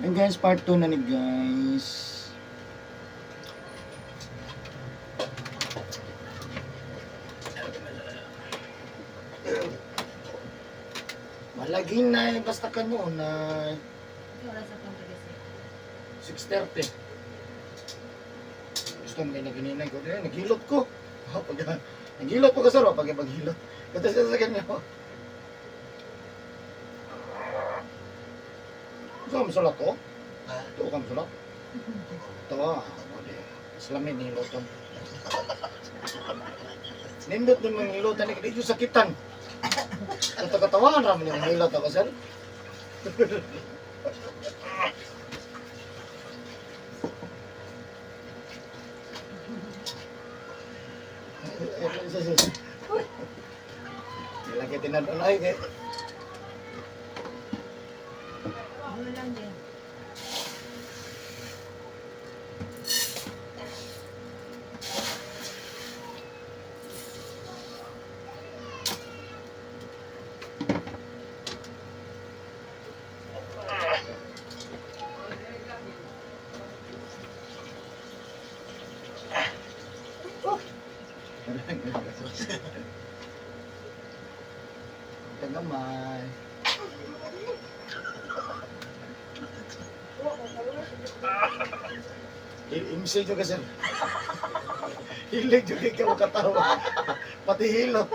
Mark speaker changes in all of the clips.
Speaker 1: And guys, part 2 na ni guys. Malagi na basta kanyo na
Speaker 2: Oras sa punta kasi.
Speaker 1: 6:30. Gusto mo na ganinay ko. Naghilot ko. Naghilot po ka sir, pag paghilot. Kata siya sa kanya. Gusto mo sulat ko? Ito ka sulat? Ito Islamin ni hilotan. Nindot ni mga hilotan ni dito sakitan. Ito katawan ramen yung hilot ako sir. Lagi tinadon ay kay
Speaker 2: Ano lang din.
Speaker 1: Tagamay. Imsi juga sir. Hilig juga ka makatawa. Pati hilot.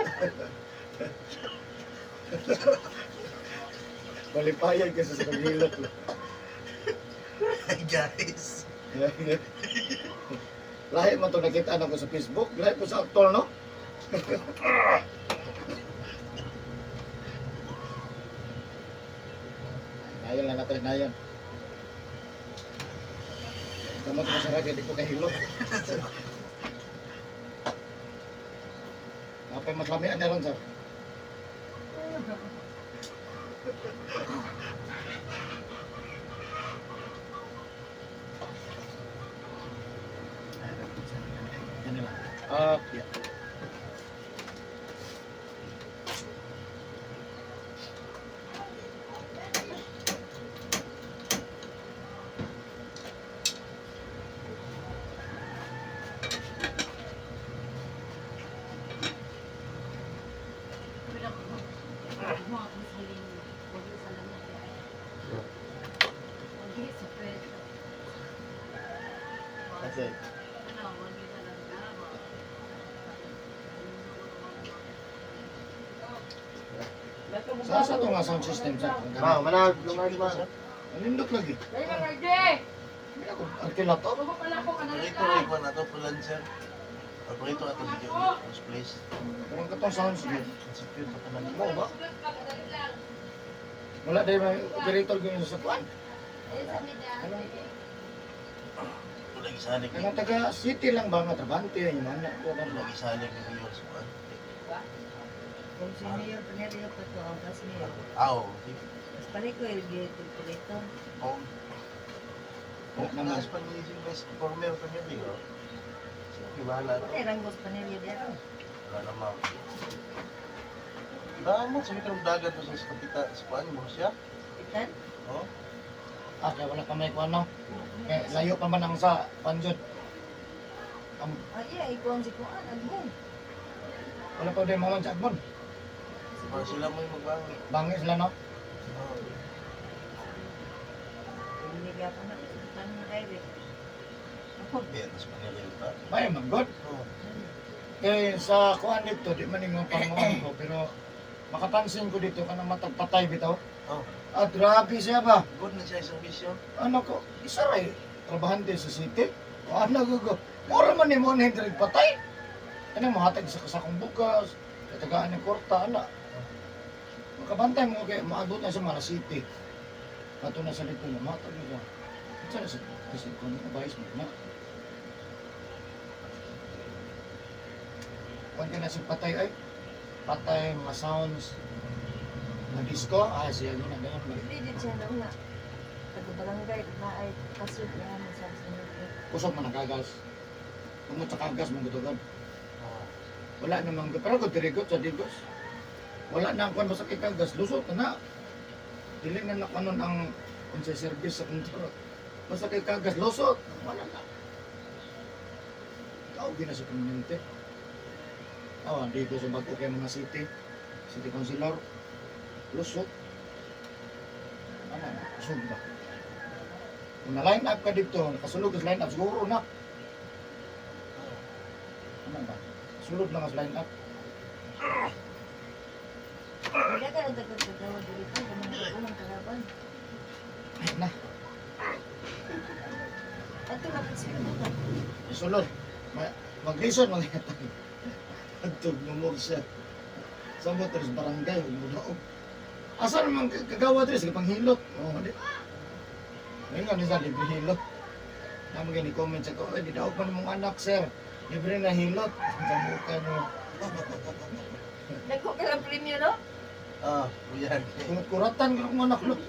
Speaker 1: Malipayag kasi sa hilot.
Speaker 3: Guys.
Speaker 1: Lahi man ito nakita ko sa Facebook. Lahi po sa aktor, no? Ngayon lang natin, ngayon. Kamu ito masarap, hindi ko kahilot. Apa mas lamian na lang, sir? Yan lang. Yeah.
Speaker 3: Kasi,
Speaker 1: Sa ito nga sound system, sir.
Speaker 3: manahal, lumahal ba?
Speaker 1: Anindot lagi.
Speaker 2: Dali ka, Marje!
Speaker 1: Hindi ako, ang kinato.
Speaker 2: Bago pala ko ka na
Speaker 3: Paborito rin ko na ito, Pulancer. Paborito ato video, first place.
Speaker 1: Parang katong sound system.
Speaker 3: Secure sa kanan.
Speaker 1: Mo ba? Wala dahil may operator ganyan sa kuwan.
Speaker 3: Ito lagi salig.
Speaker 1: Ang taga city lang ba nga trabante yung mana ko
Speaker 3: Ito lagi salig ng video sa kuwan.
Speaker 2: Kung si Mayor Panerio pa to, ang kas Mayor. Mas pala ko yung dito.
Speaker 3: Oh,
Speaker 1: Wala naman.
Speaker 3: naman. Panisip na si Cormel pa niya, diba? Sige, bahala ito.
Speaker 2: Wala ranggos Panerio dito.
Speaker 3: Wala naman. Damo, sabi ka ng dagat to sa kapita, sa kuwan mo siya.
Speaker 2: Itan?
Speaker 3: Oh,
Speaker 1: Ah, kaya wala kamay ko ano. Kaya layo pa man ang sa panjod.
Speaker 2: Ay, iya, ikaw ang sikuan. Agmon.
Speaker 1: Wala pa din mga sa Agbon.
Speaker 3: para sila mo yung magbangi.
Speaker 1: Bangi sila no.
Speaker 3: Oh,
Speaker 2: Hindi ka pa na. Itan mo direct. Ako,
Speaker 3: yan, mas Manila yung pa.
Speaker 1: May magod.
Speaker 3: Oh,
Speaker 1: Eh sa kuan dito di man yung panguan ko pero makapansin ko dito kanang matagpatay bitaw.
Speaker 3: oh,
Speaker 1: Ah, grabe siya ba?
Speaker 3: good na siya isang bisyo.
Speaker 1: Ano ko, isa ray trabahante sa city. O ano ko. Ora man ni mo na hindi patay. Ano mo hatag sa kasakong bukas. Katagaan ng korta ana. Makabantay mo kay maabot na sa Mara City. Ato na sa dito na matag na. Sa kasi kung advice mo na. Kung ka na si patay ay patay mga sounds na disco, siya yun na ganyan.
Speaker 2: hindi din siya na una. Taga-barangay, na ay kasid yan sa sinito.
Speaker 1: Kusog man nagagas. Kung mo sa kagas mong gutugan.
Speaker 3: Oh,
Speaker 1: Wala namang pero kung tirigot sa digos. Wala na ang kung masakit kagas, lusot na na. Dili na nakanon ang kung sa service sa kontrol. Basta kay kagas losot, wala na. Kaugi na sa komunente. Di ko sa bago kay mga city councilor, lusot. Ano na, kusog ba? Kung na-line up ka dito, nakasulog ka sa line up, siguro na. Ano ba? Sulod na ka sa line up.
Speaker 2: Wala ka lang tagad-tagawa dito. Unang kalaban.
Speaker 1: Na,
Speaker 2: Ato na pagsimulan ka.
Speaker 1: sulod. Mag-reason mga yatang. Agtog numog siya. Sa motor sa barangay, umunaog. Asa naman kagawa dito sa panghilot? Di. Ngayon nga nisa, libre hilot. Naman gani comment sa ko, di daw pa mong anak, sir. Libre na hilot. Sa mukha nyo.
Speaker 2: Nagko ka lang premyo, no?
Speaker 3: Yan.
Speaker 1: Kuratan ka ng anak, look.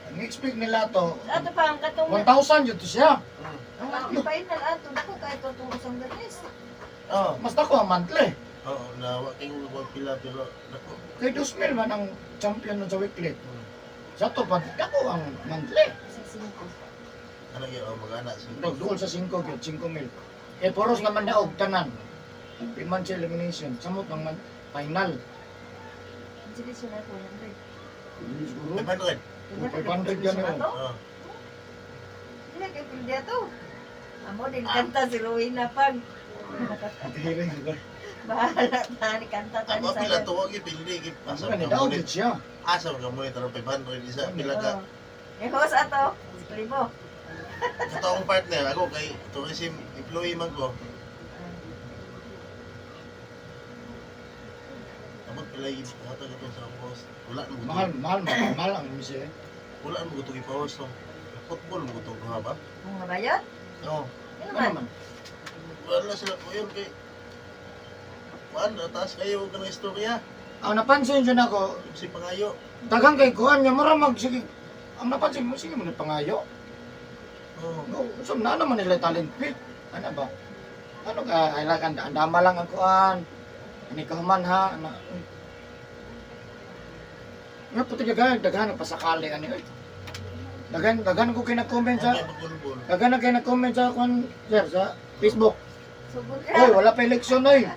Speaker 1: Ang expect nila to,
Speaker 2: Ato pa ang katong
Speaker 1: 1,000 yun to siya.
Speaker 2: ang mga final ato dako kay to tong isang ganis.
Speaker 1: Mas dako ang monthly.
Speaker 3: Oo, nawa kayo huwag pila pero nako.
Speaker 1: Kay 2,000 man ang champion nun sa weekly. Sa to pa, dako ang monthly.
Speaker 2: Sa singko.
Speaker 3: Ano yung mag-anak sa
Speaker 1: Duol sa 5 yun, 5,000. Eh, poros naman daog tanan. Piman siya elimination. Samot ng final.
Speaker 2: Sige sila ko yan rin.
Speaker 1: Siguro.
Speaker 3: 500.
Speaker 1: 500 yan yun.
Speaker 3: Oo.
Speaker 2: Hindi kay pildi ato. Amo din kanta si Rowena pag.
Speaker 1: Hiring sila.
Speaker 2: Bahala na ni kanta tani
Speaker 3: Ako
Speaker 2: sa.
Speaker 3: pila tuwag yung pildi. Asa
Speaker 1: Ano ni
Speaker 3: ka
Speaker 1: daog
Speaker 3: mo
Speaker 1: yun siya.
Speaker 3: Asa ka mo ito ng 500 isa pila ka.
Speaker 2: Yung host ato, si Primo.
Speaker 3: Sa taong partner ako kay tourism employee man ko. Abot pila yung hatag ito sa host. Wala
Speaker 1: Mahal ang misi eh.
Speaker 3: Wala mo ito ipawas no. Football mo ito nga ba?
Speaker 2: Mga bayad?
Speaker 3: Oo.
Speaker 2: Ano
Speaker 1: Ano
Speaker 2: man?
Speaker 1: naman?
Speaker 3: Wala sila po yun kay Maan, taas kayo ka ng istorya.
Speaker 1: Ang napansin dyan ako,
Speaker 3: Si Pangayo.
Speaker 1: dagang kay kuhan niya, maramag, sige. Ang napansin mo, sige mo na pangayo.
Speaker 3: Oo.
Speaker 1: No, so na naman nila talent pick. Ano ba? Ano ka, ay lang, andama lang ang kuhan. Ani ka man ha. Nga puti daghan pasakali ani oy. Daghan ko kina-comment sa
Speaker 3: Bulbul.
Speaker 1: daghan na kina-comment sa kuhan, sir, sa Facebook.
Speaker 2: Subod
Speaker 1: Oy,
Speaker 2: ka.
Speaker 1: wala pa eleksyon oy.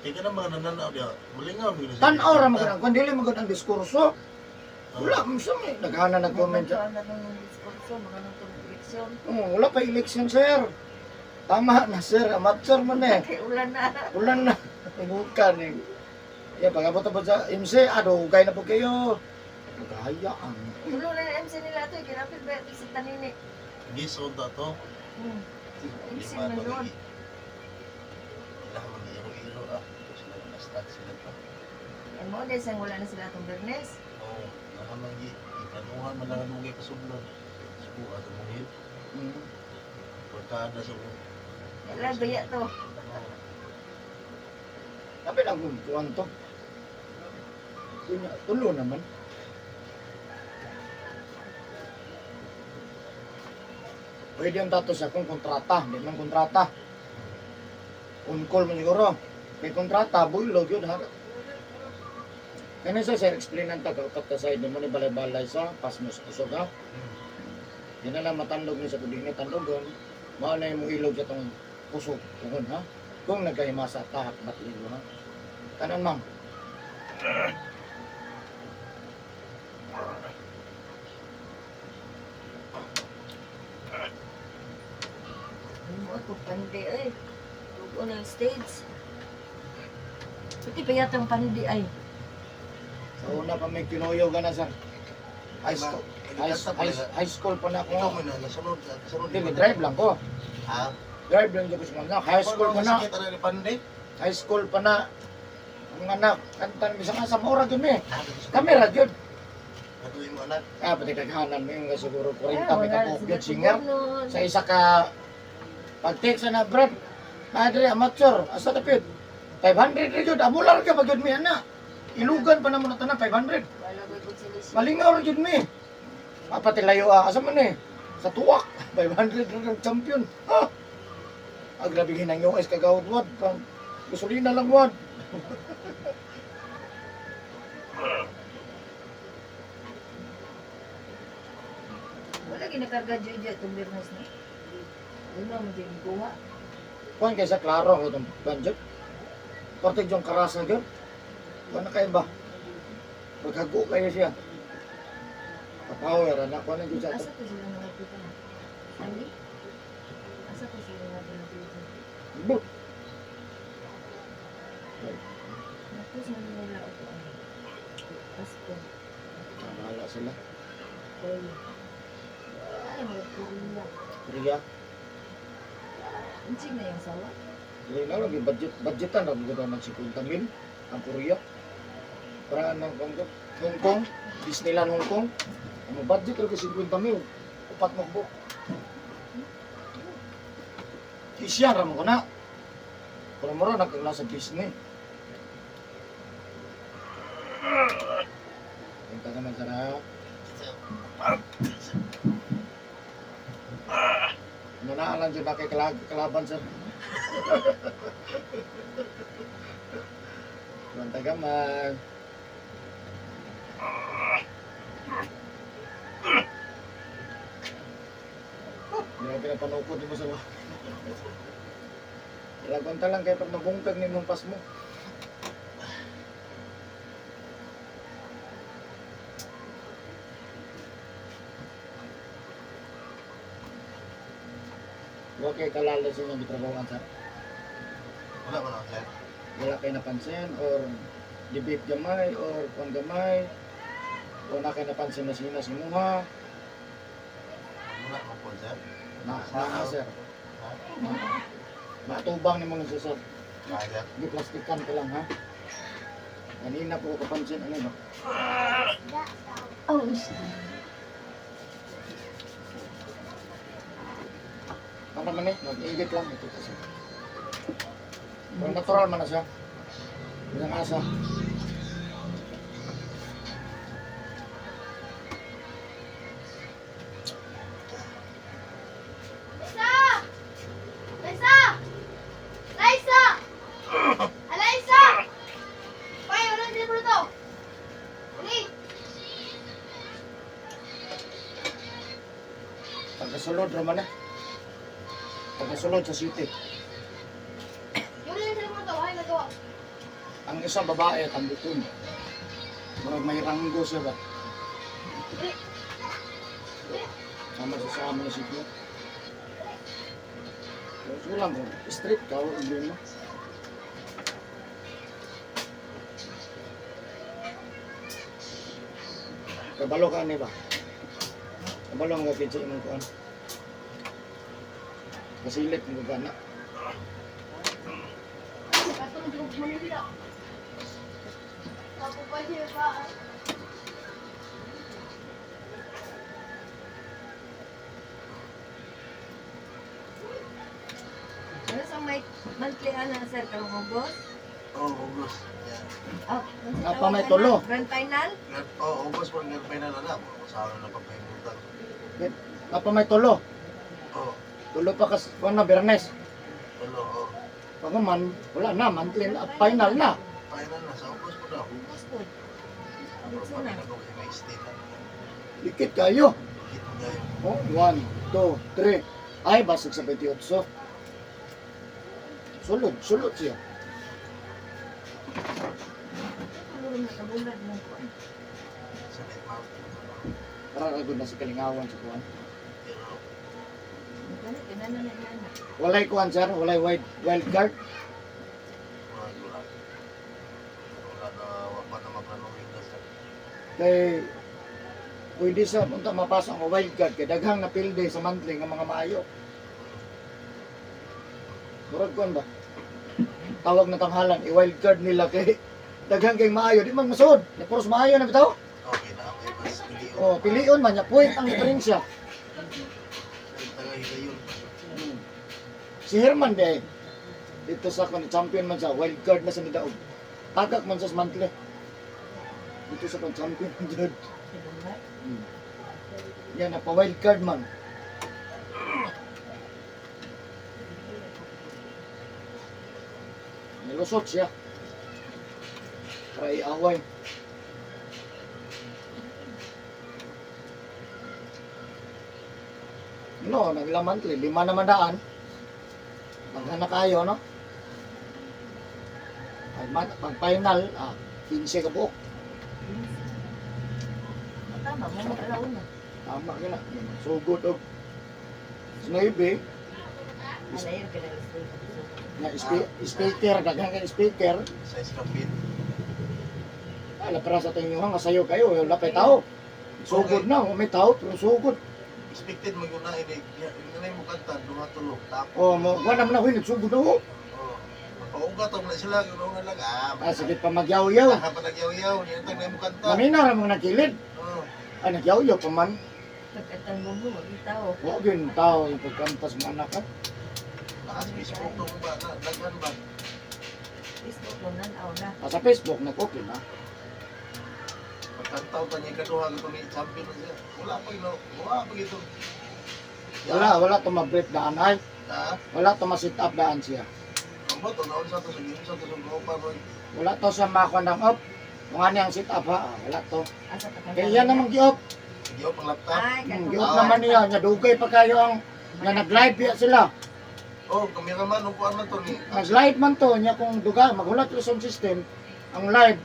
Speaker 3: Kaya ka na mga nananaw diya. Malingaw mo yun.
Speaker 1: Tan-aw ra magud kun dili magud ang diskurso. Wala mo sa may daghan na nag-comment sa.
Speaker 2: Ano nung diskurso, mga nung eleksyon.
Speaker 1: Wala pa eleksyon, sir. Tama na, sir. Amateur man eh.
Speaker 2: Kay ulan na.
Speaker 1: Ulan na. Bukan eh. Ya, pag-abot na po sa MC, hugay na po kayo. Magahayaan.
Speaker 2: Ulo na yung MC nila ito, kinapit ba ito si Tanini?
Speaker 3: Gisod na to.
Speaker 2: MC na yun.
Speaker 3: Wala mo na iro-iro ah. Sila na-start sila pa.
Speaker 2: Yan mo, dahil sang wala na sila itong Bernes.
Speaker 3: Oo. Nakamang ikanuhan man lang ang lugay kasublan. Subuha sa mga hit. Pagkada sa mga.
Speaker 2: Wala, gaya to.
Speaker 1: Sabi lang kung kuhan to. Tulo naman. Pwede ang tato sa kung kontrata. Hindi man kontrata. On-call man siguro. May kontrata, builog yun ha. Kaya sa sir, explain ang taga-ukat ka side mo ni balay-balay sa pasmo sa kusog ha. Yan na lang matandog ni sa kudig ni tandogon. Mao na yung ilog sa itong kusog. Tuhon ha. Kung nagkahimasa tahak batlilo ha. Kanan ma'am.
Speaker 2: Ano mo ito, pandi ay. Lugo na yung stage. Pati pa yata ang pandi ay.
Speaker 1: Sa una pa may kinuyo ka na sir. High school pa na
Speaker 3: Ikaw
Speaker 1: ako.
Speaker 3: mo na, nasunod. Nasunod.
Speaker 1: Hindi, may drive lang ko.
Speaker 3: Ha?
Speaker 1: Drive lang ko sa mga high school pa na.
Speaker 3: Sakit na ni Pande.
Speaker 1: High school pa na. Ang anak, kantan, bisa nga sa mura yun eh. Kamera yun.
Speaker 3: Katuloy mo anak.
Speaker 1: Pati kaghanan mo yung siguro 40
Speaker 2: Ay,
Speaker 1: may
Speaker 2: wala na
Speaker 1: kapugyan
Speaker 2: sila
Speaker 1: singer.
Speaker 2: tugon
Speaker 1: Sa isa ka, pag-text na Brad, Padre, amateur, asa tapit. 500 rin yun, amular ka pag yun mi, ana. Ilugan pa naman na 500.
Speaker 2: Wala ko yung sila.
Speaker 1: Malingaw rin yun mi. Pati layo asa man eh. Sa tuwak, 500 rin ang champion. Ha? Grabe hinang yung ice kagawad wad. Gasolina lang wad.
Speaker 2: Wala ginakarga dyan itong birnas na. Una mo dyan kuha.
Speaker 1: Kuan kaysa klaro ko itong budget. Parte yung karasa yun. Kuan na kayo ba? Maghago kayo siya. Kapower, anak ko na dyan sa ito.
Speaker 2: Asa ko sila nakapita? Sali? Asa ko sila nakapita?
Speaker 1: But,
Speaker 2: Naku sa nila ako. Pasko.
Speaker 1: bahala sila.
Speaker 2: Koy. Ay, magpuriya.
Speaker 1: Priya.
Speaker 2: Unsig na yung sawa?
Speaker 1: Hindi na lang, budgetan na mga ng 50 mil ang Korea. Para ng Hong Kong, Disneyland Hong Kong. Ang budget talaga 50 mil. Upat mo po. Kisyan, ramo ko na. Pero mura nagkagla sa Disney. Yung ka naman sana. Nanaalan dyan na kay kalaban sir. Mantag gaman. Hindi na pinapanukod mo sa mga. Ilagonta lang kayo pag nabungkag ni mong pas mo. Okay, kalala sa inyong bitrabawan sir.
Speaker 3: Wala mo lang, sir.
Speaker 1: Wala kayo napansin or debate gamay or kung gamay o na kayo napansin na sinas mo ha.
Speaker 3: Wala mo po, sir.
Speaker 1: Na sir.
Speaker 3: Ha?
Speaker 1: Matubang ni mga sir.
Speaker 3: Kaya,
Speaker 1: Di plastikan ka lang ha. Kanina po ko kapansin ano ba?
Speaker 2: Oh,
Speaker 1: Ano man eh, mag-iigit lang ito kasi. Pero natural man na siya. Bilang asa.
Speaker 4: Liza! Liza! Liza! Liza! Hoy, walang libro to. Dali.
Speaker 1: Pagkasulod naman eh. Pagkasulod sa city.
Speaker 4: Yung libro to, ay nagawa.
Speaker 1: Ang isang babae, tambutun. Marag may ranggo siya ba?
Speaker 4: Dali.
Speaker 1: Sama sa amin na sityo. Pero sulang ko, street ka, hindi mo. Kabalo ka ni ba? Kabalo nga kinsa imong kuan. Kasilip mo gana.
Speaker 4: Katong drug mo nila. Ako pa siya ba?
Speaker 2: ano sa may monthly ana sir karong August?
Speaker 3: oh, August. Yeah.
Speaker 2: Oh,
Speaker 1: Apa may tulo?
Speaker 2: Grand final?
Speaker 3: Oh, August po nga final na na. Masabi na pagpahimutan.
Speaker 1: Apa may tulo?
Speaker 3: Oh,
Speaker 1: Tulo pa kas kuan na Bernes.
Speaker 3: tulo, oh.
Speaker 1: Pag man wala na monthly na final na.
Speaker 3: Final na, sa August po daw.
Speaker 2: August po.
Speaker 3: Pero
Speaker 2: August
Speaker 3: pag
Speaker 2: na.
Speaker 3: ginagawa kayo may stay na.
Speaker 1: Dikit kayo.
Speaker 3: Ito kayo.
Speaker 1: Oh, 1, 2, 3. Ay basig sa 28. Sulod siya.
Speaker 2: Ano rin nakabulad mo po?
Speaker 3: Sa net mount.
Speaker 1: Para agad na sa kalingawan sa kuan.
Speaker 3: Pero,
Speaker 2: Ano, kinana na yan.
Speaker 1: Walay kuan sir, walay wild card.
Speaker 3: wala. Wala na, wala na maglanong na sir.
Speaker 1: Kay pwede sa punta mapasok ang wild card kay daghang na pilde sa monthly nga mga maayo. Murag kuan ba? Tawag na tanghalan, i-wild card nila kay daghang kay maayo, di man masud. Na puros maayo na bitaw.
Speaker 3: Okay na, okay. Mas piliin.
Speaker 1: Oh, pilion man nya point ang diferensya.
Speaker 3: Tagay na yun.
Speaker 1: Si Herman day dito sa kun champion man sa wild card na sa nidaog. Tagak man sa monthly. Dito sa kun champion jud. Yan na pa wild card man. Nilusot siya. Para iaway. No, nagla monthly, 5 naman daan. Pag kayo, no? Pag final, 15 ka buok.
Speaker 2: Tama, mo alauna.
Speaker 1: Tama ka na. Sugod og 9,
Speaker 2: Alayon ka na
Speaker 1: na speaker, daghang kay speaker.
Speaker 3: Sa iskapit.
Speaker 1: Ala para sa tingin nga sayo kayo, wala pa tao. Sugod na, may tao, pero sugod.
Speaker 3: Expected mo yun na, hindi mo kanta, dumatulog, tapo.
Speaker 1: Oh, mo wala man na huy nagsugod na ho.
Speaker 3: Oh, paugat ang na sila, yun na lang,
Speaker 1: Sige pa magyaw-yaw.
Speaker 3: Nakapalagyaw-yaw, yan ang na mo kanta.
Speaker 1: Mamina ra mga nakilid.
Speaker 3: Oh,
Speaker 1: Ay nagyaw-yaw pa man.
Speaker 2: pagkatang mo mo, itaw.
Speaker 1: Wa gyud tao yung pagkantas mo anak ka.
Speaker 3: taas Facebook to ba, daghan ba?
Speaker 2: Facebook mo nanaw na.
Speaker 1: Sa Facebook nag-okay na.
Speaker 3: Pagkantaw pa niya kaduha, ito ni champion na siya. Wala pa ito.
Speaker 1: Wala to ma-break daan ay.
Speaker 3: Ha?
Speaker 1: Wala to ma-sit up daan siya.
Speaker 3: Ang bato, naon sa to, sa pa ba?
Speaker 1: Wala to sa makuha ng up. Kung ano yung sit up ha, wala to.
Speaker 2: Asa pa
Speaker 1: Kaya yan namang gi-up.
Speaker 3: Hindi pang laptop.
Speaker 2: Ay,
Speaker 1: Gi-up naman niya, nya dugay pa kayo ang nga nag-live ya sila.
Speaker 3: Oh, kameraman, upuan man to ni.
Speaker 1: Nag-live man to, nya kung duga, maghulat yung sound system, ang live,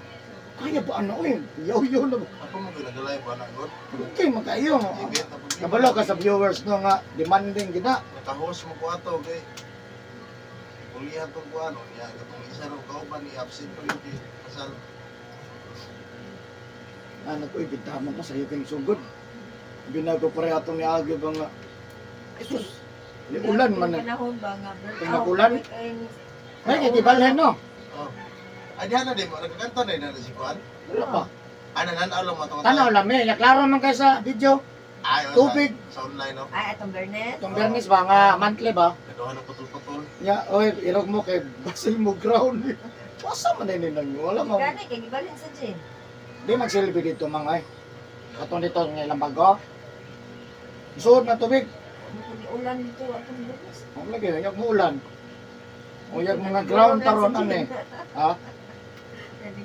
Speaker 1: kaya ba ano yun? Yaw-yaw na ba?
Speaker 3: Ako mo ginagalive ba na, God?
Speaker 1: Okay, magkayo.
Speaker 3: Ibit na pag-
Speaker 1: Kabalo ka sa viewers no nga, demanding gina.
Speaker 3: Naka-host mo ko ato, kay ulihan to ko ano, niya, katong isa rin kauban ni absent pa yun, kasal.
Speaker 1: Nag-uy, bintama ko sa iping sugod. Binago pare atong ni Agi ba nga, Jesus, ulan man na.
Speaker 2: Panahon ba nga, bro?
Speaker 1: Kung nagulan? Ay, kikibalhin no?
Speaker 3: Oh. Ay, diyan na din mo, nagkakanta na yun si Juan.
Speaker 1: Wala pa.
Speaker 3: Ay, nananaw lang mo ito.
Speaker 1: Tanaw lang eh, naklaro man kayo sa video.
Speaker 3: Ay,
Speaker 1: Tubig.
Speaker 3: Sa online, no?
Speaker 2: Ay, atong Bernet.
Speaker 1: Itong Bernis ba nga, monthly ba?
Speaker 3: Kaduhan ng putol-putol.
Speaker 1: Ya, oy, irog mo kay basil mo ground. Wasa man na nang wala mo.
Speaker 2: Gani, kay gibalin sa gym.
Speaker 1: Di magsilbi dito mga eh. Katong dito ng ilang bago. Isuod na tubig.
Speaker 2: Kung ulan dito, atong Bernet.
Speaker 1: Ang lagi, yung ulan. O yung mga ground taron ano eh. Ha?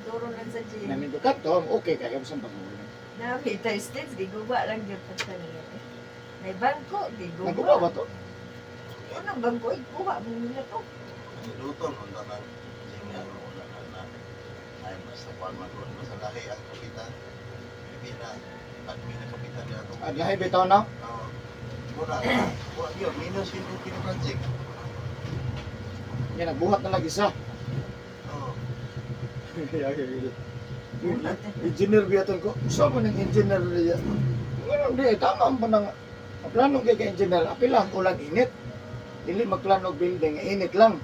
Speaker 2: Nagturo lang sa gym.
Speaker 1: Namindukat to, okay kayo sa pag-ulan.
Speaker 2: Nabi, tayo states, giguba lang yung pagkaniya. May bangko, giguba.
Speaker 1: Nagbuba ba to?
Speaker 2: Unang bangko, ikuha mo nila to.
Speaker 3: Niluton, unta na. Sige, ano, wala na. Ay, basta Juan Manuel, basta lahi ang kapitan. Hindi na, admin na kapitan niya ito.
Speaker 1: At lahi bitaw no?
Speaker 3: Oo. Wala, yun, minus yung project.
Speaker 1: Yan, nagbuhat na lagi isa.
Speaker 3: Oo.
Speaker 1: Engineer biyaton ko. Saan mo ng engineer niya? Ngayon di, tama mo nang plano kay engineer. Apilang ulan init. Dili magplano og building, init lang.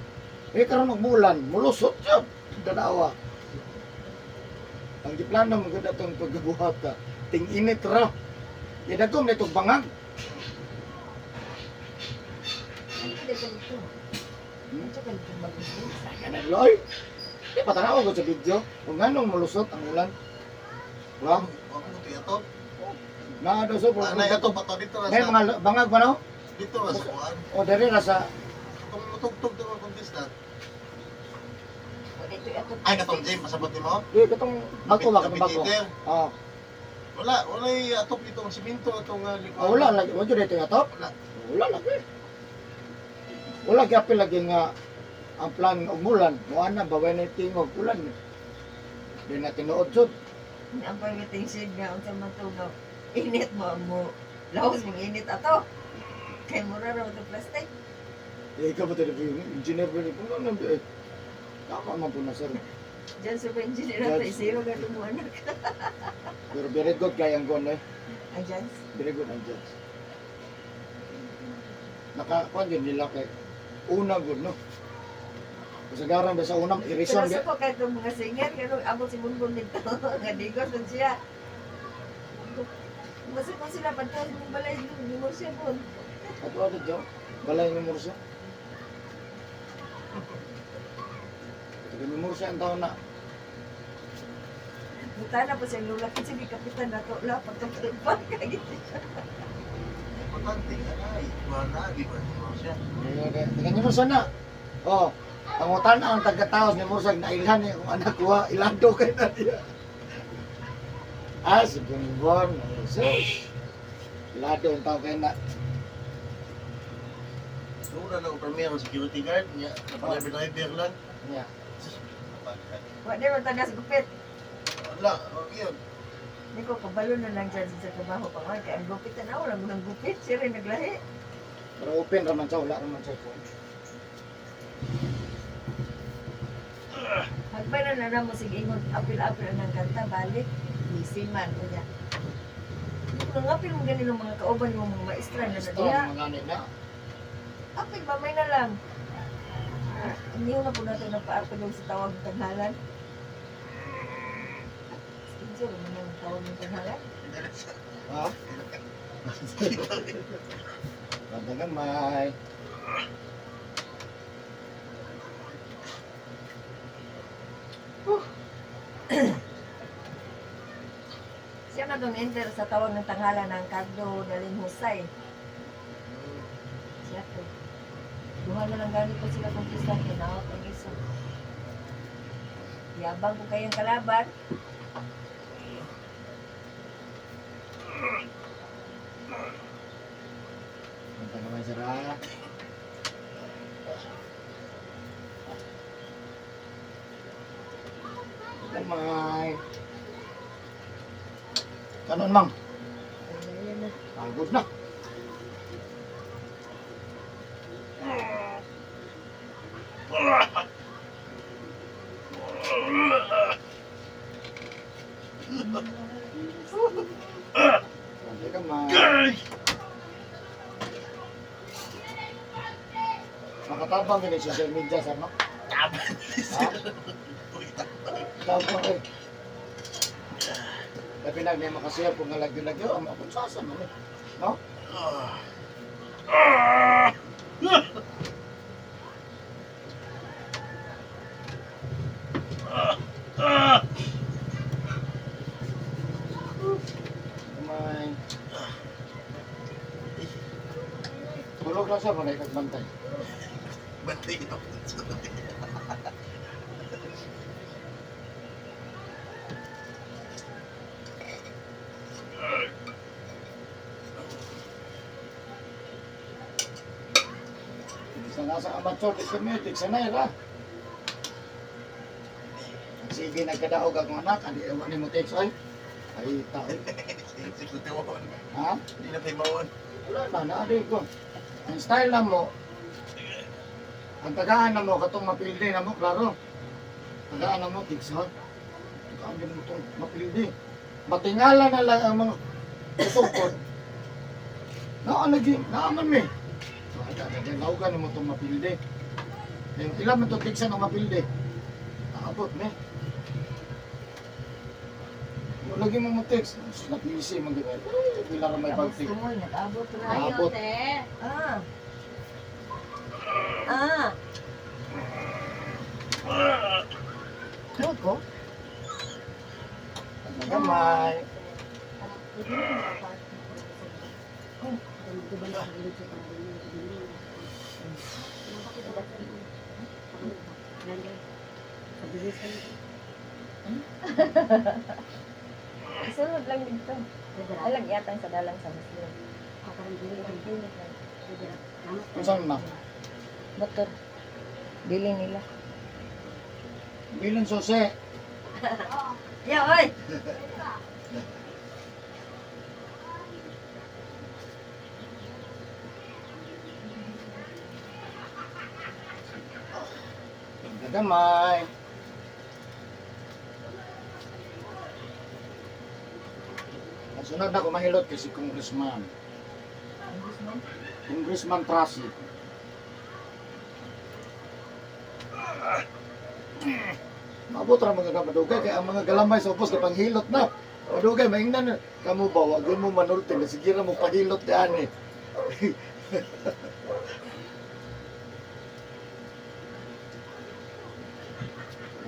Speaker 1: Eh karon og bulan, mulusot siya. Dadawa. Ang giplano mo gud atong pagbuhat ka. Ting init ra. Idagom nitong bangag.
Speaker 2: Ano ka dito? Ano ka dito mag-business?
Speaker 1: Kanan loy. Di pa tanaw ko sa video. Kung anong mulusot ang ulan. Wala.
Speaker 3: Huwag mo ito.
Speaker 1: Na do so
Speaker 3: Ano ito, bato dito na
Speaker 1: may
Speaker 3: sa...
Speaker 1: mga bangag ba no?
Speaker 3: Dito na sa Juan.
Speaker 1: O dere ra sa
Speaker 3: Itong matugtog doon ang contestant.
Speaker 2: Dito ato.
Speaker 3: Ay, katong Jim, masabot ni mo?
Speaker 1: di katong bago ba katong bago.
Speaker 3: Kapititer.
Speaker 1: Ah,
Speaker 3: Wala yung atop dito ang simento, itong
Speaker 1: wala lagi. Wala dito atop.
Speaker 3: Wala.
Speaker 1: Wala lagi. Wala gyapil lagi nga ang plan og bulan. Mo ana ba when tingog ulan. Di na tinuod jud.
Speaker 2: Ang pagdating shade nga, ang sa matugaw. Init mo. Laos mong init ato. Kay mura raw ito plastic.
Speaker 1: Eh ikaw ba tayo engineer ba ni kuno nang di. Tama man po na sir.
Speaker 2: Diyan sa engineer nato, zero ka mo anak.
Speaker 1: Pero very good kay ang gon eh.
Speaker 2: Ayan.
Speaker 1: Very good ang judge. Nakakuan din nila kay una good no. Kasagaran ba sa unang
Speaker 2: Pero
Speaker 1: irison
Speaker 2: sa ko kahit mga singer, ganun, abot si Bunbun nito. Nga digos nun siya. Masip mo sila, pagkas mong balay, hindi mo siya po.
Speaker 1: At wala dyan, balay ng mursa. Taga ng mursa ang taon na.
Speaker 2: Buta na po siyang lula, kasi may kapitan na to, la, pagkakalipan, kagit siya.
Speaker 3: Importante ka na, wala, di ba mo siya?
Speaker 1: Taga ng mursa na. Oh, pangutan ang taga-taos ni mursa, nailhan niya kung anak ko, ilado kay na niya. Si Bonbon, Jesus. Ilado ang tao kay na.
Speaker 3: Una na premier ang security guard niya. Napag-driver lang.
Speaker 1: Yeah.
Speaker 2: Wa di man tagas gupit.
Speaker 3: Wala, okay yun.
Speaker 2: Hindi ko kabalo na lang dyan sa trabaho pa man. Kaya ang gupit na wala mo ng gupit. Siya rin naglahi.
Speaker 1: Pero open raman siya, wala raman siya phone.
Speaker 2: Hagpay na mo sige ingon apil-apil ang kanta balik. Easy man ko niya. Kung apil mo ganun mga kauban mo mga maestra na
Speaker 1: Ito,
Speaker 2: diya.
Speaker 1: mga ganit na.
Speaker 2: Apil ba may na lang. Hindi ko na po natin nagpa-apil yung sa tawag ng tanghalan. Skinjo, ano yung tawag ng tanghalan?
Speaker 1: Ha? Pantagan, may.
Speaker 2: Siya na doon enter sa tawag ng tanghalan ng Cardo Dalin Husay. Siya to. Duha na lang ganit po sila kung kisa. Kinawat ang isa. Yabang ko kayong kalaban.
Speaker 1: Pantagan, may sara. Pantagan, may. Kanon, mang.
Speaker 2: Ayan na.
Speaker 1: Pagod na. Pantagan, may. Makatabang din yung social media sa no? Ha? Tabang eh. Tapi na may makasiya po nga lagyo-lagyo, ang mapunsasan mo eh. No? May... Tulog na siya, manay kagbantay.
Speaker 3: Bantay na po.
Speaker 1: Sa nasa amateur diplomatic, sanay ra. Sige, nagkadaog akong anak, hindi ewan ni mo text, oy. Ay, tao.
Speaker 3: Sige, tawon.
Speaker 1: Ha?
Speaker 3: Hindi na tayo mawon.
Speaker 1: Wala na, naaday ko. Ang style na mo, ang tagaan na mo, katong mapildi na mo, klaro. Tagaan na mo, text, ha? Tagaan din mo itong mapildi. Matingala na lang ang mga tutungkod. Naaman me. Naugan mo itong mapildi. Ilan mo itong tigsa ng mapildi? Naabot me. Lagi mo mo text. Napisi mo gano'n. Bila ka may
Speaker 2: Tapos
Speaker 1: pag-text.
Speaker 2: tumoy, nag-abot ra.
Speaker 1: Abot.
Speaker 2: Ah. Ah. Ano ko?
Speaker 1: Gamay.
Speaker 2: Isunod lang dito. Alang yatang sa dalang sa Muslim.
Speaker 1: Kung saan na?
Speaker 2: Motor. Bili nila.
Speaker 1: Bilin sose.
Speaker 2: Ya, oy!
Speaker 1: Gamay. Sunod na ko mahilot kasi Congressman. Congressman Trasi. Mabot ra mga kamadugay kaya ang mga galamay sa upos kapag hilot na. Madugay maingnan kamo ba wag mo manulti na sige ra mo pahilot diyan eh.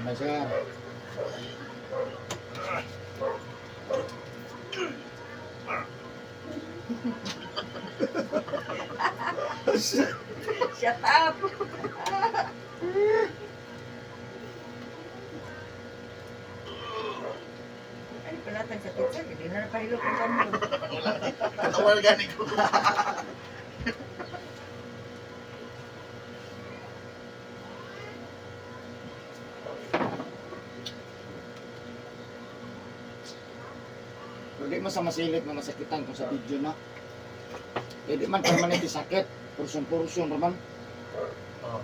Speaker 1: Ano siya?
Speaker 2: Shut up! Ay, palatag sa pizza, hindi na napahilot ang kamo.
Speaker 3: Katawal gani ko.
Speaker 1: mo sa masilit na masakitan kung sa video na. Eh di man permanente sakit. Portion raman.
Speaker 3: Oh.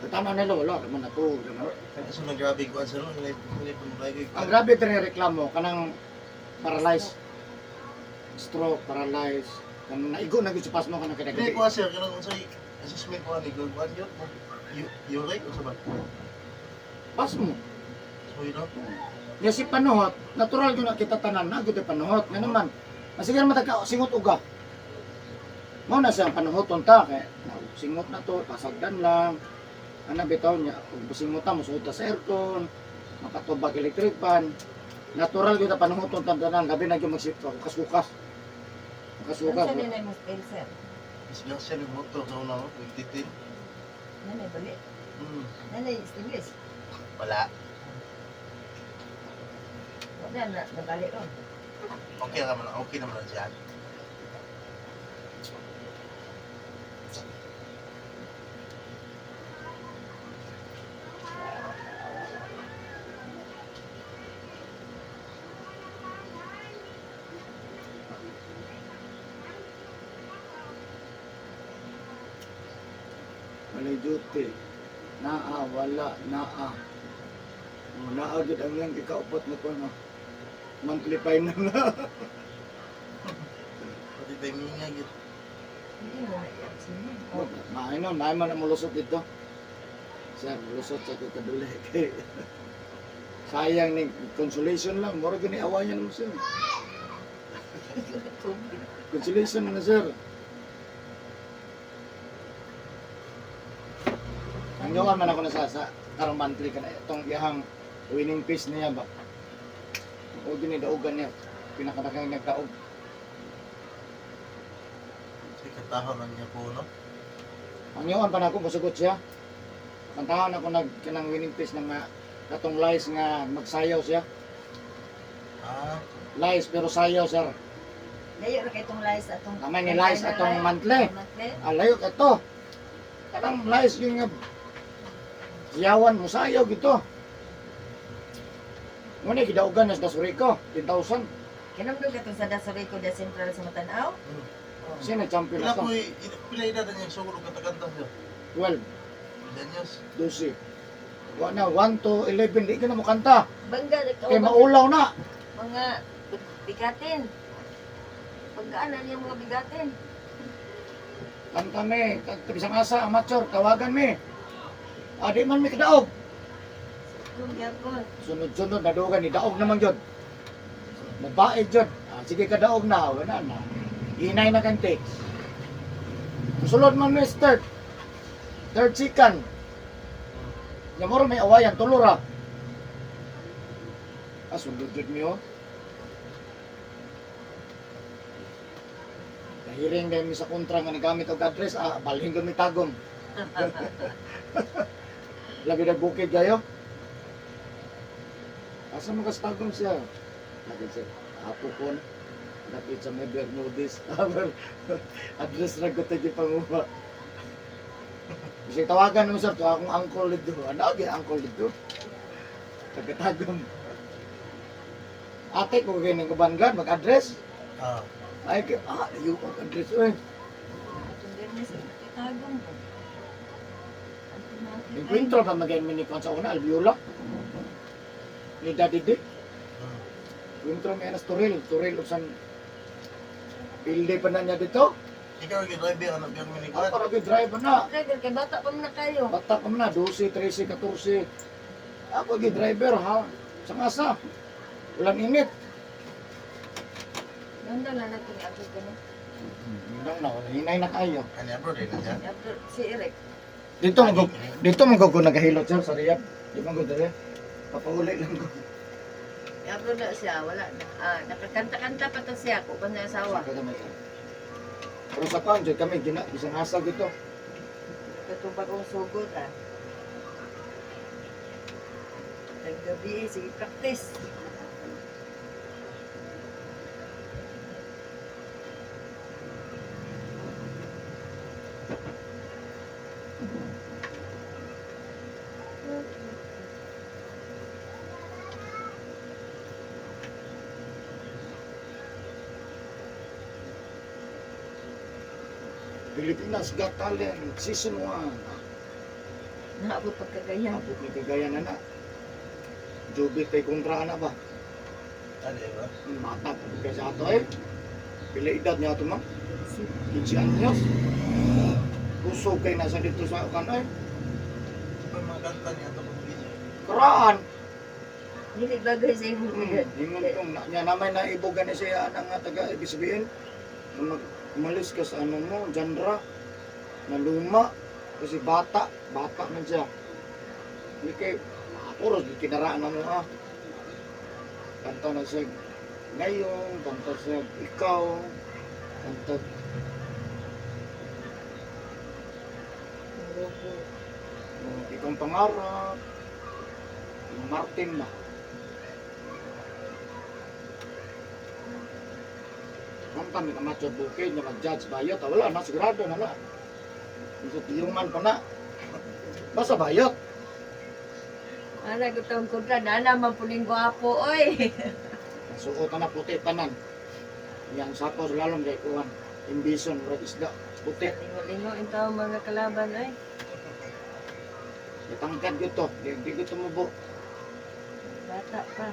Speaker 1: Tama na wala raman na to.
Speaker 3: Kaya sa mga grabe ko sa nung hindi po lagi.
Speaker 1: Ang grabe reklamo kanang paralyzed, stroke, paralyzed, kanang naigo na gyud sa pasmo kanang
Speaker 3: Hindi
Speaker 1: kadagdag.
Speaker 3: ko sir kanang unsay assessment ko ni Gold One yun. You right o sabat?
Speaker 1: Pasmo.
Speaker 3: So yun
Speaker 1: Ya si panuhot, natural gyud na kita tanan na gyud panuhot. Nga naman. Sige naman tagka singot uga. Mao na siya panuhoton ta kay singot na to, pasagdan lang. Ana bitaw niya, kung singot ta musuot ta sa aircon, makatubag electric fan. Natural gyud na panuhoton ta tanan, gabi na gyud magsipto, kukas-kukas. Kukas-kukas.
Speaker 2: Ano na mo spell, sir?
Speaker 3: Disgrasya ni motor sa una 2010.
Speaker 2: Nanay bali.
Speaker 3: Hmm.
Speaker 2: Nanay English.
Speaker 3: Wala.
Speaker 2: Wala na, nabali ron.
Speaker 3: Okay naman na siya.
Speaker 1: Walay duty. Naa, wala, naa. Naa gyud ang yang ikaupot na ko no. Monthly final na.
Speaker 3: Pati tayo minga gitu.
Speaker 2: Hindi mo na yan. Sino?
Speaker 1: Maay man ang mulusot dito. Sir, mulusot sa kaduli. Sayang ni consolation lang. Mura gani awayan mo sir. Consolation na sir. Ang yawan man ako sa karong monthly ka na itong iyahang winning piece niya ba. O gini daugan niya. Pinakadakang nagtaog.
Speaker 3: Kasi katahon lang niya po, no?
Speaker 1: Ang yawan pa na ako, masugot siya. Kantahan ako kanang winning piece ng katong lies nga magsayaw siya.
Speaker 3: Ah,
Speaker 1: Lies pero sayaw sir.
Speaker 2: Layo na kay itong lies atong...
Speaker 1: Namay ni lies atong monthly.
Speaker 2: Monthly?
Speaker 1: Alayo ka to. Kanang lies yung nga siyawan mo sayaw gito. Muna gidaugan na sa Dasurico, 10,000.
Speaker 2: Kinamdog ka itong sa Dasorico de Central sa Matanaw?
Speaker 3: hmm.
Speaker 2: Oh.
Speaker 1: Sino champion
Speaker 3: Pila
Speaker 1: na to?
Speaker 3: po, pila edad niya sugod og katakanta siya.
Speaker 1: 12,
Speaker 3: Danyos.
Speaker 1: 12. Wa na 1 to 11 di ka na mo kanta.
Speaker 2: Bangga,
Speaker 1: Kay maulaw na.
Speaker 2: mga bigatin. Pagkaan na niya mga bigatin.
Speaker 1: Kanta me, bisang asa amateur tawagan me. Adi man mi kadaog.
Speaker 2: Kung yapon.
Speaker 1: Sunod-sunod na dugan ni daog naman jud. Mabae jud. Sige ka daog na, wala na. Inay na kante. Sulod man may start. Third chicken. Nya moro may awayan tulura. Sundod jud mi oh. Kahiring din mi sa kontra nga nagamit og address, balhin gud mi tagom. Labi na bukid kayo. Asa mo kastagom siya? Lagi siya, apo ko na. Napit sa may Bermudis. Address na ko tayo panguha. Kasi tawagan mo sir, to akong uncle dito. Ano ako yung uncle dito? Tagatagom. Ate ko kayo ng kabanggan, mag-address.
Speaker 3: Ah,
Speaker 1: Ay, yung address. Uy,
Speaker 2: Itong ganyan sa itagong mo.
Speaker 1: encuentro pa mag-end minikon sa una, Alviola. Ni Daddy Dick.
Speaker 3: hmm.
Speaker 1: Encuentro may anas Turil, usan. Pilde pa na niya dito.
Speaker 3: Ikaw yung driver, anak yung
Speaker 1: Ako
Speaker 3: miniguan.
Speaker 1: para driver na.
Speaker 2: Driver, kay bata pa na kayo.
Speaker 1: Bata ka na, 12, 13, 14. Ako driver ha. Sa masa. Ulan init.
Speaker 2: Ganda na natin abot ka no.
Speaker 1: Hindi na, hinay na kayo.
Speaker 3: Kanya bro, din na siya.
Speaker 2: Abot si Eric.
Speaker 1: Dito mo ko nagahilot sir sa Riyadh. Di man ko dire. Papahuli lang ko.
Speaker 2: Abot na siya, wala na. Nakakanta-kanta pa to siya kung ba na asawa.
Speaker 1: Pero sa pound, kami isang asa dito.
Speaker 2: Katubag kong sugod Naggabi, sige practice.
Speaker 1: Pilipinas Got Talent Season 1.
Speaker 2: Naabot pagkagayan.
Speaker 1: Abot ni kagayan na. Jubit kay kontra na ba?
Speaker 3: Ano ba?
Speaker 1: Matap kay sa ato eh. Pila edad niya ato ma'am?
Speaker 2: Si
Speaker 1: 15 anyos. Kusog kay nasa dito sa kanay.
Speaker 3: Ba mga kanta niya ito kung hindi.
Speaker 1: Karaan.
Speaker 2: dili bagay sa imong edad.
Speaker 1: Ingon kong niya naman na ibogan ni siya ang nga taga ibig sabihin. Kung umalis ka sa ano mo, genre na luma kasi bata man siya. Hindi kay puros di kinaraan na mo ah. Kanta na siya ngayon, kanta siya ikaw, kanta ikong pangarap, yung Martin na. Kanta may kamatyo bukid na mag-judge bayot, wala na, sigurado na na. Isa tiyuman pa na. Basta bayot.
Speaker 2: Ana gutong kontra na naman puning gwapo oy.
Speaker 1: Suot na puti tanan. Yang sapaw lalong kay kuwan. Imbison, murag isda, puti.
Speaker 2: Lingo-lingo intaw mga kalaban ay.
Speaker 1: Natangkad ko to, di ko tumubo.
Speaker 2: Bata pa.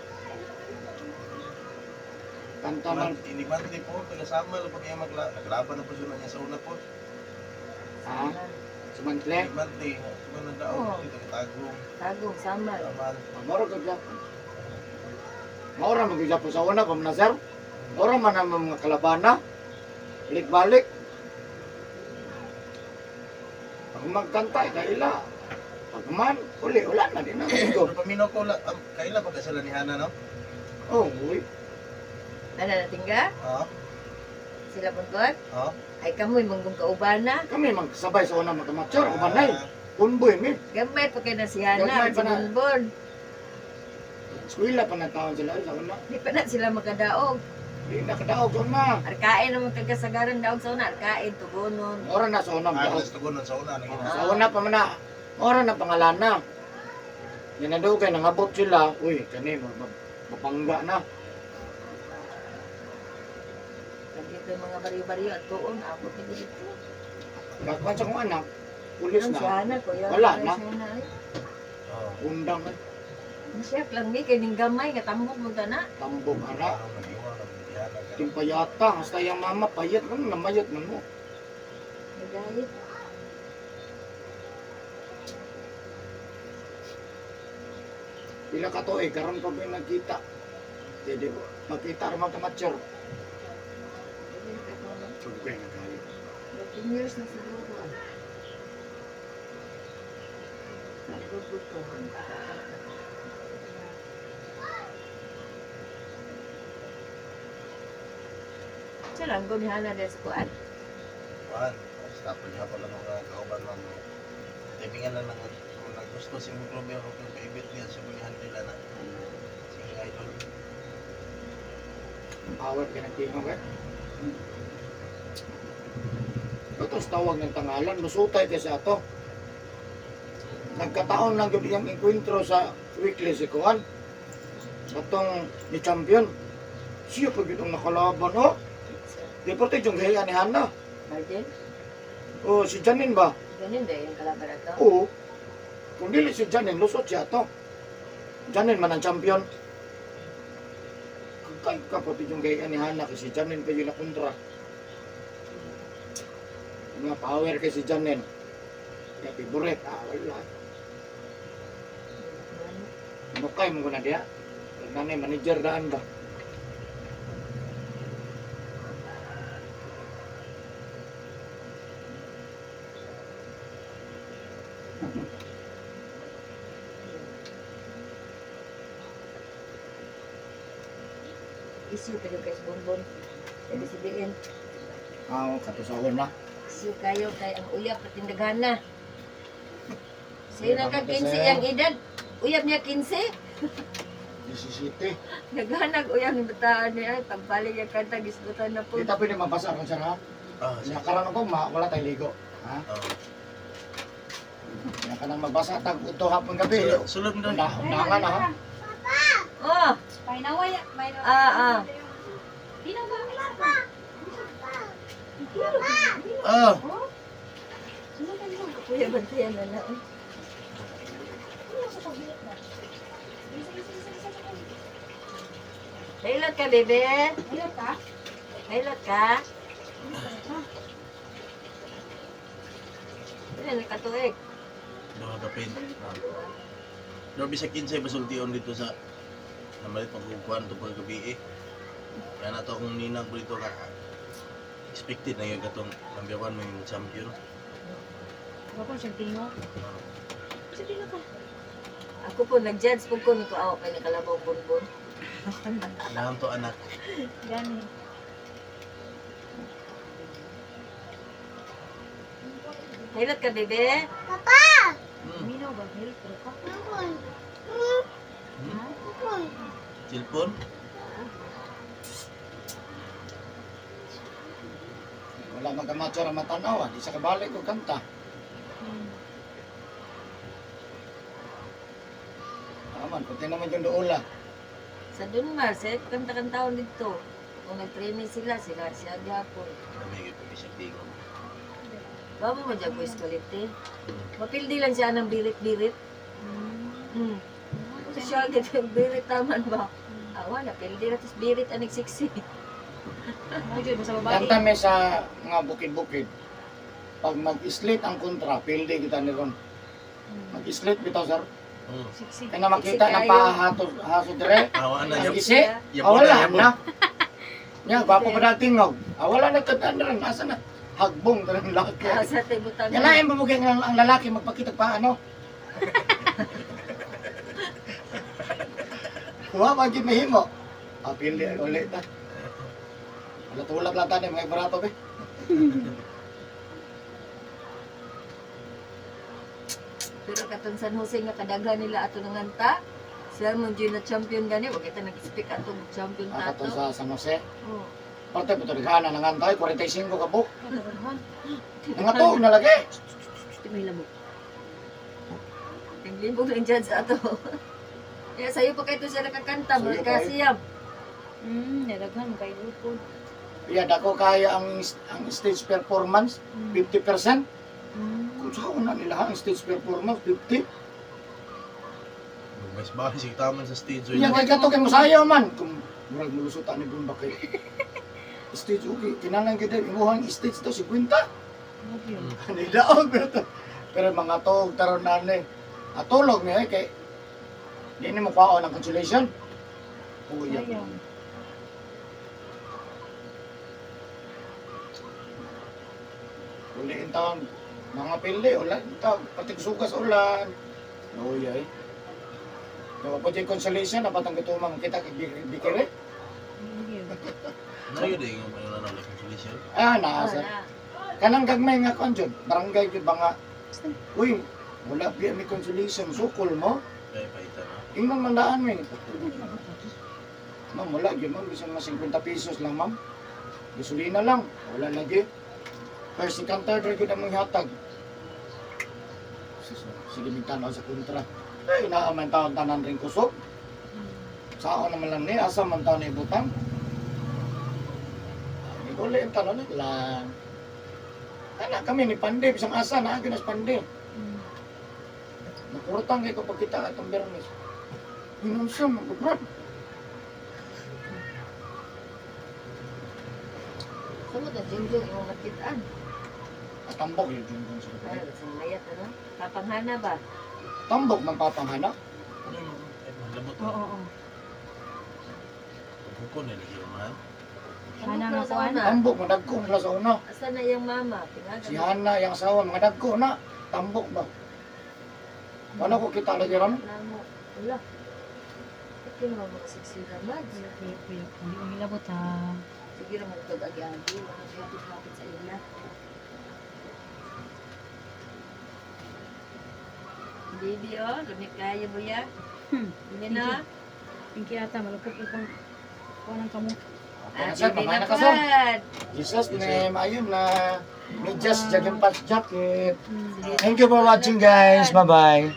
Speaker 1: Kanta man,
Speaker 3: Inimantli po, tagasama lang po kaya naglaban na po siya niya sa una po.
Speaker 1: ha? Sumantle.
Speaker 3: Inimantli, kung
Speaker 2: Oo.
Speaker 3: nagdaon, dito kitagong.
Speaker 2: Tagong samal.
Speaker 3: Taman.
Speaker 1: Maura ka dyan. Maura mag-usap po sa una, pamnasar. Maura man ang mga kalabana. Balik-balik. Pag magkanta, kaila. Pag man, uli, wala na din na.
Speaker 3: Pero pamino ko, kaila pa sila ni Hana, no?
Speaker 1: Oh, uy.
Speaker 2: Ana natingga?
Speaker 3: Oo.
Speaker 2: Sila puntot?
Speaker 3: Oo.
Speaker 2: Ay kamoy manggong kaubana.
Speaker 1: Kami magsabay sa una magkamatsor. Kumanay. Kunboy, mi.
Speaker 2: Gamay pa kay na si Hana,
Speaker 1: Gamay
Speaker 2: si
Speaker 1: pa na.
Speaker 2: Bonbon.
Speaker 1: Eskwela pa na taon sila sa una.
Speaker 2: Di pa na sila makadaog.
Speaker 1: Di nakadaog ko na.
Speaker 2: Arkain naman kagasagaran daog sa una, arkain tugonon.
Speaker 1: Maura na sa una.
Speaker 3: Ah,
Speaker 1: magdaog.
Speaker 3: alas tugunan sa una. Nangina.
Speaker 1: Sa una pa man na. Maura na pangalan na. Yan na daw kayo, nangabot sila. Uy, kani, mapangga na.
Speaker 2: Dito yung mga baryo-baryo at tuon, abot na dito.
Speaker 1: Kagwan sa kong anak, pulis
Speaker 2: Ang si
Speaker 1: na.
Speaker 2: Hana ko, yan.
Speaker 1: Wala
Speaker 2: Ay,
Speaker 1: na.
Speaker 2: si Hana, ay.
Speaker 3: Oo.
Speaker 1: Undang,
Speaker 2: Ang siyak lang ni, kay ning gamay, katambok mo na.
Speaker 1: tambog ara.
Speaker 3: Ano, nag-iwan, nag-iwan.
Speaker 1: Timpayata, hasta yung mama, payat mo, namayat man mo.
Speaker 2: Nagayit.
Speaker 1: Pila ka to eh, karon pa ba yung nagkita? Hindi ko, magkita naman kamatsyor. Sabi ko yung nagkaya.
Speaker 2: 13 years na siguro. Nagugod ko. Siya lang, gunihala na sa kuan.
Speaker 3: Kuhan. Stop niya pa lang mga kauban ng tibingan na ng gusto si Muglobe ako yung kaibit niya sa bulihan nila na. Sige idol.
Speaker 1: Power ka ng tingog eh. Ito sa tawag ng tangalan, lusutay kasi ato. Nagkataon lang gabi yung enkwentro sa weekly si Kuan. Atong ni champion. Siya pag itong nakalaban, oh. Di po tayo yung gaya ni Hana.
Speaker 2: Martin,
Speaker 1: O si Janine ba?
Speaker 2: ganun ba yung kalaban na to?
Speaker 1: Oo. Kung dili si Janine, lusot siya to. Janine man ang champion. Kay kapatid yung gaya ni Hana kasi si Janine pa yung nakontra. Mga power kay si Janine. Kaya favorite, wala. Mukay mo ko na diya. Nanay, manager daan ba?
Speaker 2: Issue kayo kay Bonbon. Sabi sabihin,
Speaker 1: Katusawon na.
Speaker 2: issue kayo kay ang uyap at tindaghan na. Sa'yo na ka 15
Speaker 1: Sa'yo.
Speaker 2: yung edad. Uyap niya 15.
Speaker 1: 17.
Speaker 2: Naghanag uyap ni bataan niya. Pagbalik yung kanta, gisgutan na po.
Speaker 1: Kita pwede mabasa kung siya ha.
Speaker 3: Ah, sige.
Speaker 1: Nakaroon ko, wala tayong ligo. Ha?
Speaker 3: Oo.
Speaker 1: Kaya ka nang magbasa tag ito hapon gabi.
Speaker 3: Sulod na.
Speaker 1: Undangan na ha.
Speaker 2: Oh!
Speaker 4: May naway, may naway.
Speaker 2: Ah, ah.
Speaker 4: Di na ba? Papa!
Speaker 3: Ah,
Speaker 4: Oh,
Speaker 2: Kuya, bantayan na lang.
Speaker 4: Ano sa pagbilit ba? Sige.
Speaker 2: Hilot ka, bebe.
Speaker 4: Ayun ka?
Speaker 2: Hilot ka. Ano, nakatuig.
Speaker 3: Nakakapin. Norbi sa 15 pasultion dito sa namalit pagkukuhan ito paggabi eh. Kaya na ito akong ninang ko dito nga expected na yung gatong number 1 mo yung champion.
Speaker 4: Ako siyang tingo. Sige na ka.
Speaker 2: Ako po, nag-judge po ko, niko awa pa nakalabaw bonbon.
Speaker 3: Kailangan to anak.
Speaker 4: Gani.
Speaker 2: Hilot ka, bebe.
Speaker 4: Minaw ba? Hilit ka ka?
Speaker 3: Cellphone?
Speaker 1: Wala magkamacho ra matanaw, di sa kabalik ko kanta. Aman, puti naman yung doula.
Speaker 2: Sa Dunmar, sa kanta-kantaon dito. Kung nag-training sila siya gyapon.
Speaker 3: Namigay ko isang tingog.
Speaker 2: Baba mo dyan po iskulite. Mapildi lang siya ng birit-birit. Siya, dito yung birit naman ba? Awa na, pildi na, tapos birit anig siksi.
Speaker 4: Medyo ba sa babae?
Speaker 1: Kanta may sa mga bukid-bukid. Pag mag-islit ang kontra, pildi kita ni Ron. Mag-islit bitaw sir.
Speaker 4: Siksi.
Speaker 1: Kaya na makita ng pahaso dire.
Speaker 3: Awa na
Speaker 1: Ang
Speaker 3: yung
Speaker 1: isi,
Speaker 3: Yapon
Speaker 1: wala
Speaker 3: yapon.
Speaker 1: na. Nya, gwapo pa dating ngog. Wala na tandaan na rin. Asa na? Hagbong na rin laki.
Speaker 2: Sa tibutang.
Speaker 1: Yan na bumugay ang lalaki magpakita pa ano. Huwag magiging mahimo. Pildi ulit na. Wala tulak lang tayo mga barato be.
Speaker 2: Pero katong San Jose nga kadaghan nila ato ng nganta. Sila mo dyan na champion gani. Huwag kita nag-speak atong champion
Speaker 1: Ako
Speaker 2: tato.
Speaker 1: sa San Jose.
Speaker 2: Oh.
Speaker 1: Parte po ito naghahan ng antay, 45 ka po. Nangatog na lagi.
Speaker 4: May lamok.
Speaker 2: Naglibog lang dyan sa ato. Kaya sa'yo pa kayo siya nakakanta.
Speaker 1: Sa'yo pa,
Speaker 2: Magkasiyam.
Speaker 4: Nadaghan mo kayo lupod.
Speaker 1: Yan ako kaya ang stage performance, 50%. Kung saan na nila ang stage performance, 50%.
Speaker 3: Mas bakit si taman sa stage.
Speaker 1: Yan kay kato kay masayaw man. Kung murag mulusutan ni Bumba kay stage okay. Kinalang kita imuhang stage to 50. Nidaog pero mga tog taron na ni. Atulog niya kay di ni mo kwaon ang consolation. Uya. Uliin taon mga pildi ulan taon patig sugas ulan. Uya eh. Dawa po dyan consolation na patang gutumang kita kay bikire.
Speaker 3: Nayo din yung ano na consolation.
Speaker 1: Nasa. Kanang gagmay nga kon jud, barangay jud ba nga. Uy, wala biya mi consolation sukol mo.
Speaker 3: Kaya paita na.
Speaker 1: Ingnon mandaan mi. Ma'am, wala jud ma'am, bisan mga 50 pesos lang ma'am. Gasolina lang, wala lagi. First, second, third, jud ang mga hatag. Sige, tanaw sa kontra. Ay, naaman taon tanan rin kusog. Sa ako naman lang ni, asa man taon na ibutang. Uli ang tanong lang. Anak kami ni Pande, bisang asa na agad nas Pande. Nakurutang kayo kapag kita at ang bermis. Inom siya, magbabrad.
Speaker 2: Sumot na junjung yung makitaan.
Speaker 1: At tambok yun yung sa
Speaker 2: Ay,
Speaker 1: kapatid.
Speaker 2: sumayat ano? Papanghana ba?
Speaker 1: Tambok ng papanghana.
Speaker 3: Maglabot na.
Speaker 4: Oo.
Speaker 3: Pagkukon na lagi yung mahal.
Speaker 4: Hana
Speaker 2: Ano
Speaker 4: nga
Speaker 2: sa
Speaker 4: kuan.
Speaker 2: una?
Speaker 1: Tambok, madagko mula sa una.
Speaker 2: Asa na yung mama?
Speaker 1: Si Hana, yung asawa, mga dagko na. Tambok ba? Ano ko kita lagi ram?
Speaker 2: Namo. Wala. Ito naman mga siksira mads.
Speaker 4: Hindi mo hilabot ha.
Speaker 2: Sige naman ito agi-agi. Wala siya kapit sa ila. Baby oh, lumit kaya mo ya. Hindi na.
Speaker 4: Pinky ata, malupot itong kuan ang kamo.
Speaker 1: Okay na sir, mamaya na ka sir. Jesus, may maayun na medyas, jogging pants jacket. Thank you for watching guys. Bye-bye.